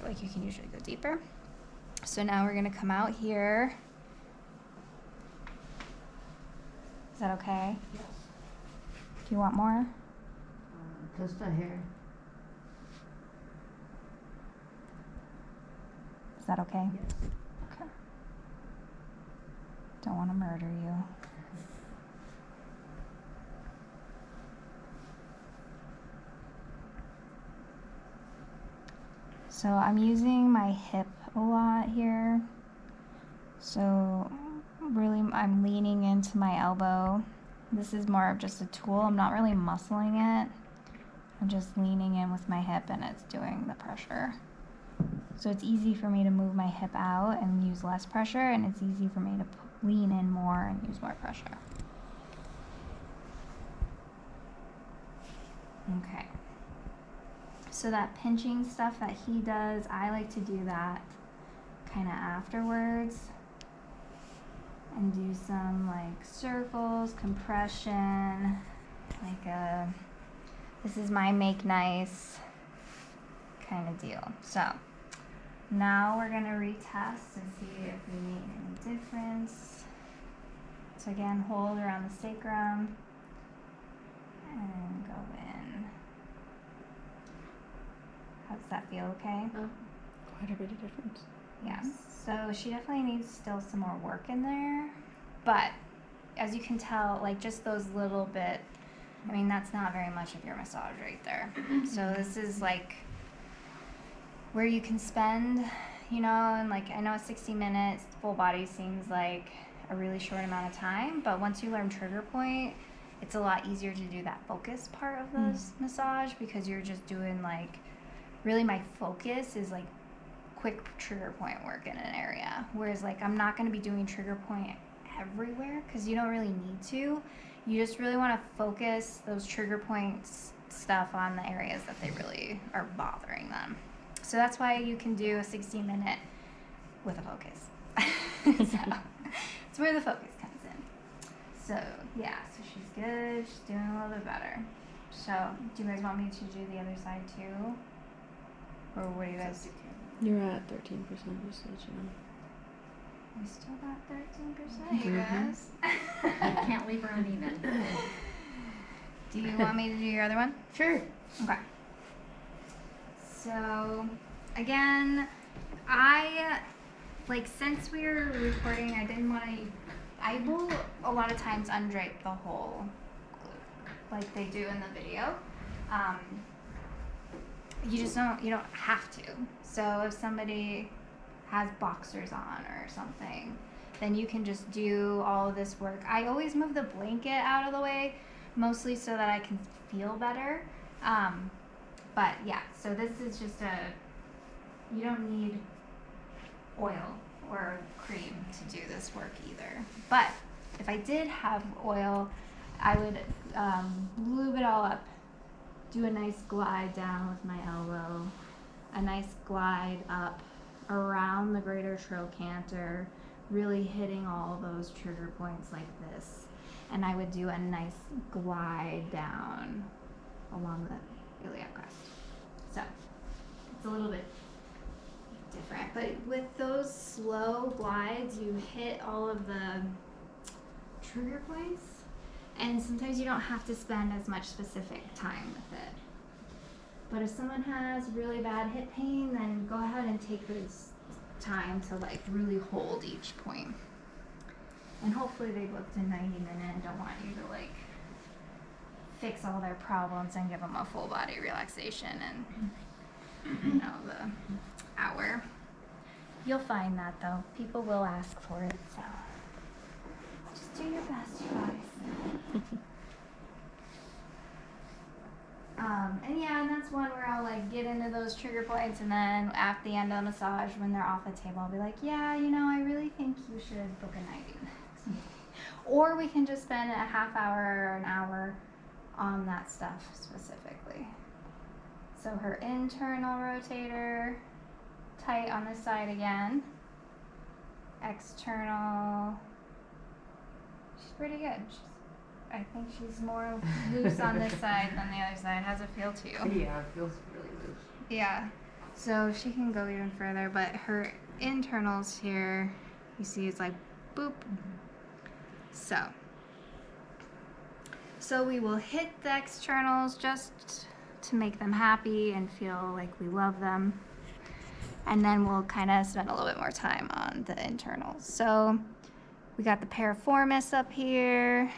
like you can usually go deeper. So now we're gonna come out here. Is that okay? Yes. Do you want more? Just a hair. Is that okay? Yes. Okay. Don't want to murder you. So I'm using my hip a lot here. So really I'm leaning into my elbow. This is more of just a tool. I'm not really muscling it. I'm just leaning in with my hip and it's doing the pressure. So it's easy for me to move my hip out and use less pressure, and it's easy for me to lean in more and use more pressure. Okay. So that pinching stuff that he does, I like to do that kind of afterwards and do some like circles, compression, like a, this is my make nice kind of deal. So now we're gonna retest and see if we need any difference. So again, hold around the sacrum and go in. How does that feel, okay? Quite a bit of difference. Yes. So she definitely needs still some more work in there. But as you can tell, like just those little bit, I mean, that's not very much of your massage right there. So this is like where you can spend, you know, and like I know 60 minutes, full body seems like a really short amount of time, but once you learn trigger point, it's a lot easier to do that focus part of the massage because you're just doing like, really my focus is like quick trigger point work in an area. Whereas like I'm not going to be doing trigger point everywhere because you don't really need to. You just really want to focus those trigger points stuff on the areas that they really are bothering them. So that's why you can do a 60-minute with a focus. So it's where the focus comes in. So yeah, so she's good. She's doing a little bit better. So do you guys want me to do the other side too? Or what do you guys? You're at 13%, just so you know. We still got 13%, you guys. I can't leave her uneven. Do you want me to do your other one? Sure. Okay. So, again, I, like, since we were recording, I didn't want to, I will a lot of times undrape the whole glute, like they do in the video. You don't have to. So if somebody has boxers on or something, then you can just do all of this work. I always move the blanket out of the way, mostly so that I can feel better. But yeah, so this is just you don't need oil or cream to do this work either. But if I did have oil, I would lube it all up, do a nice glide down with my elbow, a nice glide up around the greater trochanter, really hitting all those trigger points like this. And I would do a nice glide down along the iliac crest. So it's a little bit different, but with those slow glides, you hit all of the trigger points, and sometimes you don't have to spend as much specific time with it. But if someone has really bad hip pain, then go ahead and take this time to like really hold each point. And hopefully they booked a 90-minute and don't want you to like fix all their problems and give them a full body relaxation and you know, the hour. You'll find that though. People will ask for it, so just do your best, you guys. And yeah, and that's one where I'll like get into those trigger points, and then at the end of the massage, when they're off the table, I'll be like, yeah, you know, I really think you should book a 90 minutes. Or we can just spend a half hour or an hour on that stuff specifically. So her internal rotator, tight on this side again. External, she's pretty good. I think she's more loose on this side than the other side. How's it feel to you? Yeah, it feels really loose. Yeah. So she can go even further, but her internals here, you see, it's like boop. So we will hit the externals just to make them happy and feel like we love them. And then we'll kind of spend a little bit more time on the internals. So we got the piriformis up here.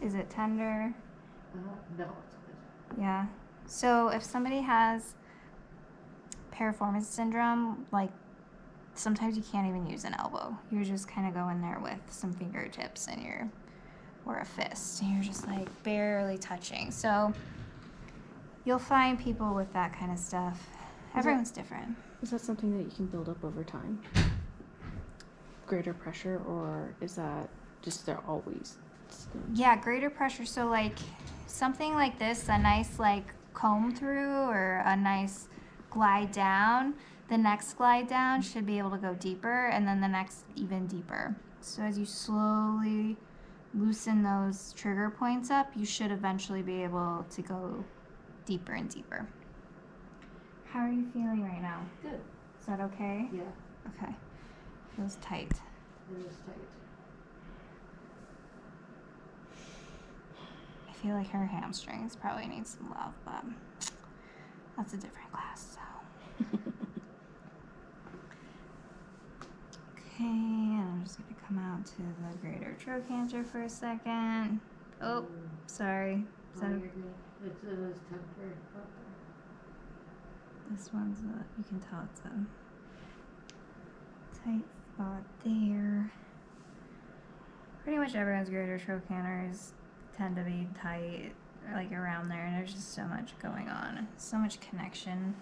Is it tender? No, it's good. Yeah. So if somebody has piriformis syndrome, like sometimes you can't even use an elbow. You just kind of go in there with some fingertips and or a fist. And you're just like barely touching. So you'll find people with that kind of stuff. Everyone's different. Is that something that you can build up over time? Greater pressure, or is that just they're always? Yeah, greater pressure. So like something like this, a nice like comb through or a nice glide down. The next glide down should be able to go deeper, and then the next even deeper. So as you slowly loosen those trigger points up, you should eventually be able to go deeper and deeper. How are you feeling right now? Good. Is that okay? Yeah, Okay. Feels tight. it is tight. I feel like her hamstrings probably need some love, but that's a different class, so. Okay, and I'm just gonna come out to the greater trochanter for a second. Oh, sorry. Is that You're good. It is temporary. this one's you can tell it's a tight spot there. Pretty much everyone's greater trochanters tend to be tight, like around there, and there's just so much going on, so much connection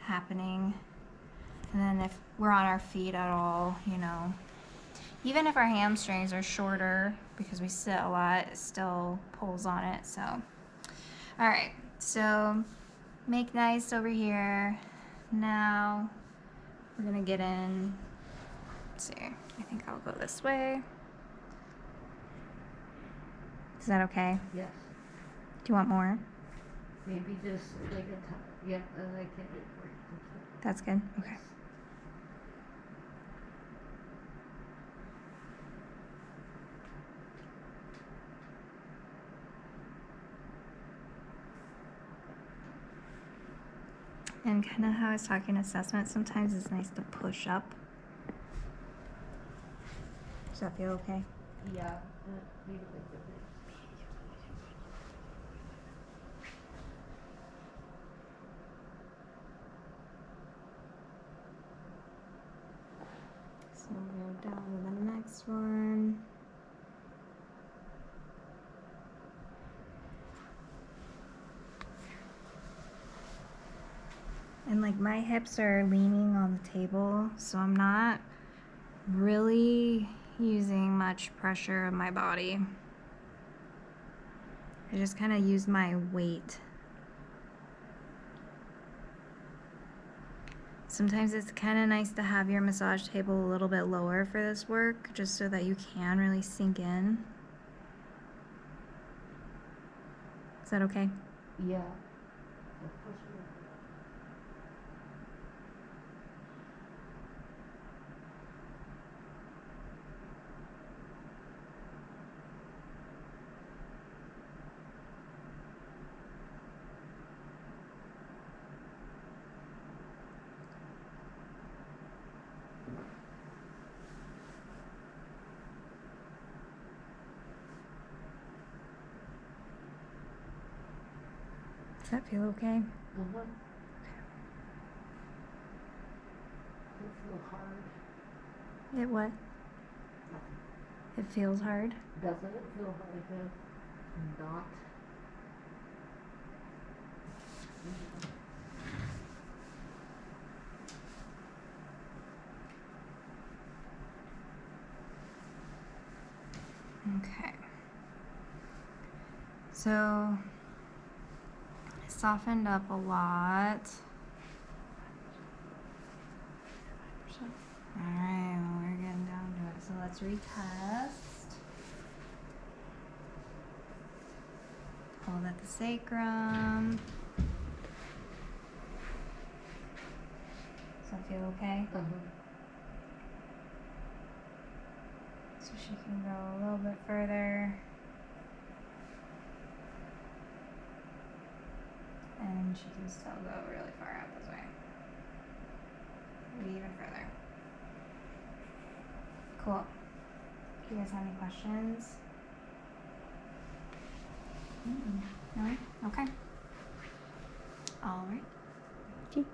happening. And then if we're on our feet at all, you know, even if our hamstrings are shorter because we sit a lot, it still pulls on it. So, all right, so make nice over here. Now we're gonna get in. Let's see, I think I'll go this way. Is that okay? Yes. Do you want more? Maybe just like a yeah, I can't do it for you. That's good. Okay. And kind of how I was talking assessment, sometimes it's nice to push up. Does that feel okay? Yeah. Maybe like a bit. So we'll go down to the next one. And like my hips are leaning on the table, so I'm not really using much pressure of my body. I just kind of use my weight. Sometimes it's kind of nice to have your massage table a little bit lower for this work, just so that you can really sink in. Is that okay? Yeah. Of course we will. Does that feel okay? Uh-huh. It feels hard. It what? It feels hard. Doesn't it feel like a knot? Okay. So I softened up a lot. Alright, well, we're getting down to it. So let's retest. Hold at the sacrum. feel okay? Uh-huh. So she can go a little bit further. And she can still go really far out this way. Maybe even further. Cool. Do you guys have any questions? No? Okay. All right. Okay.